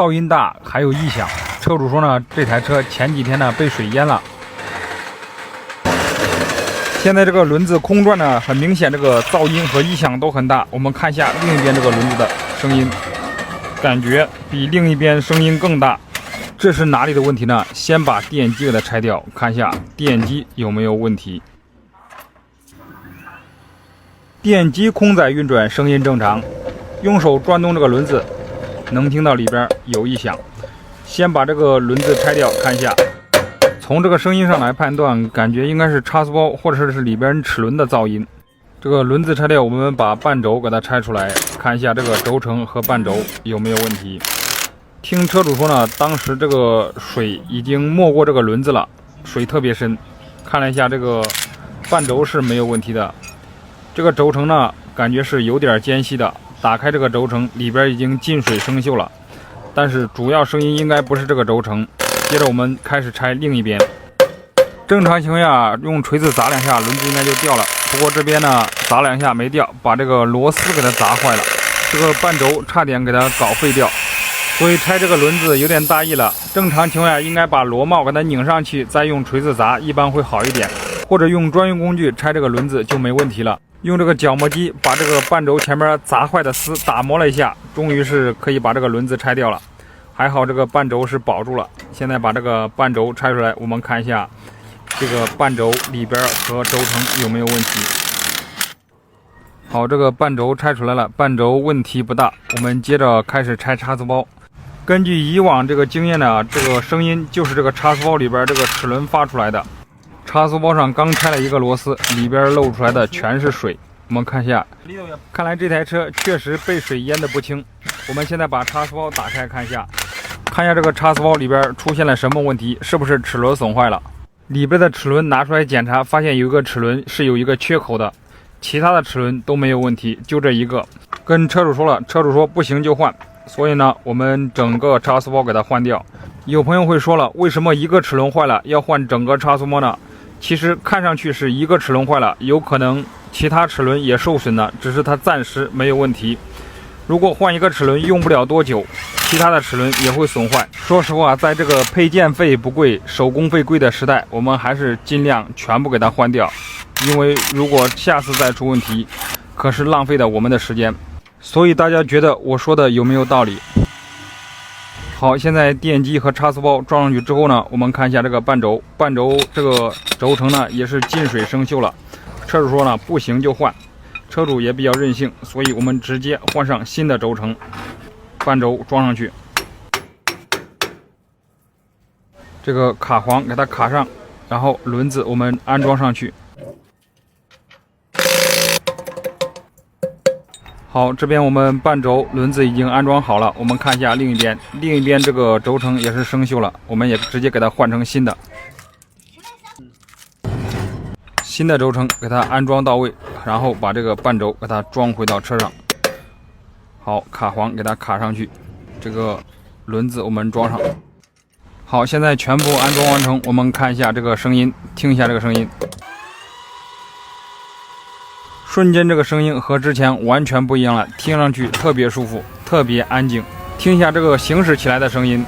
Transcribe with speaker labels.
Speaker 1: 噪音大，还有异响。车主说呢，这台车前几天呢被水淹了。现在这个轮子空转呢，很明显这个噪音和异响都很大。我们看一下另一边这个轮子的声音，感觉比另一边声音更大。这是哪里的问题呢？先把电机给它拆掉，看一下电机有没有问题。电机空载运转，声音正常。用手转动这个轮子，能听到里边有异响。先把这个轮子拆掉，看一下。从这个声音上来判断，感觉应该是差速包或者是里边齿轮的噪音。这个轮子拆掉，我们把半轴给它拆出来，看一下这个轴承和半轴有没有问题。听车主说呢，当时这个水已经没过这个轮子了，水特别深。看了一下这个半轴是没有问题的，这个轴承呢感觉是有点间隙的。打开这个轴承，里边已经进水生锈了，但是主要声音应该不是这个轴承。接着我们开始拆另一边。正常情况下用锤子砸两下，轮子应该就掉了。不过这边呢砸两下没掉，把这个螺丝给它砸坏了，这个半轴差点给它搞废掉。所以拆这个轮子有点大意了。正常情况下应该把螺帽给它拧上去，再用锤子砸，一般会好一点。或者用专用工具拆这个轮子就没问题了。用这个角磨机把这个半轴前面砸坏的丝打磨了一下，终于是可以把这个轮子拆掉了。还好这个半轴是保住了。现在把这个半轴拆出来，我们看一下这个半轴里边和轴承有没有问题。好，这个半轴拆出来了，半轴问题不大。我们接着开始拆差速包。根据以往这个经验呢，这个声音就是这个差速包里边这个齿轮发出来的。差速包上刚拆了一个螺丝，里边露出来的全是水。我们看一下，看来这台车确实被水淹得不轻。我们现在把差速包打开看一下，看一下这个差速包里边出现了什么问题，是不是齿轮损坏了？里边的齿轮拿出来检查，发现有一个齿轮是有一个缺口的，其他的齿轮都没有问题，就这一个。跟车主说了，车主说不行就换，所以呢，我们整个差速包给它换掉。有朋友会说了，为什么一个齿轮坏了要换整个差速包呢？其实看上去是一个齿轮坏了，有可能其他齿轮也受损了，只是它暂时没有问题。如果换一个齿轮用不了多久，其他的齿轮也会损坏。说实话，在这个配件费不贵、手工费贵的时代，我们还是尽量全部给它换掉，因为如果下次再出问题，可是浪费了我们的时间。所以大家觉得我说的有没有道理？好，现在电机和差速包装上去之后呢，我们看一下这个半轴这个轴承呢也是进水生锈了。车主说呢不行就换，车主也比较任性，所以我们直接换上新的轴承，半轴装上去，这个卡簧给它卡上，然后轮子我们安装上去。好，这边我们半轴轮子已经安装好了，我们看一下另一边这个轴承也是生锈了，我们也直接给它换成新的。新的轴承给它安装到位，然后把这个半轴给它装回到车上。好，卡簧给它卡上去，这个轮子我们装上。好，现在全部安装完成，我们看一下这个声音，听一下这个声音。瞬间这个声音和之前完全不一样了，听上去特别舒服，特别安静。听一下这个行驶起来的声音。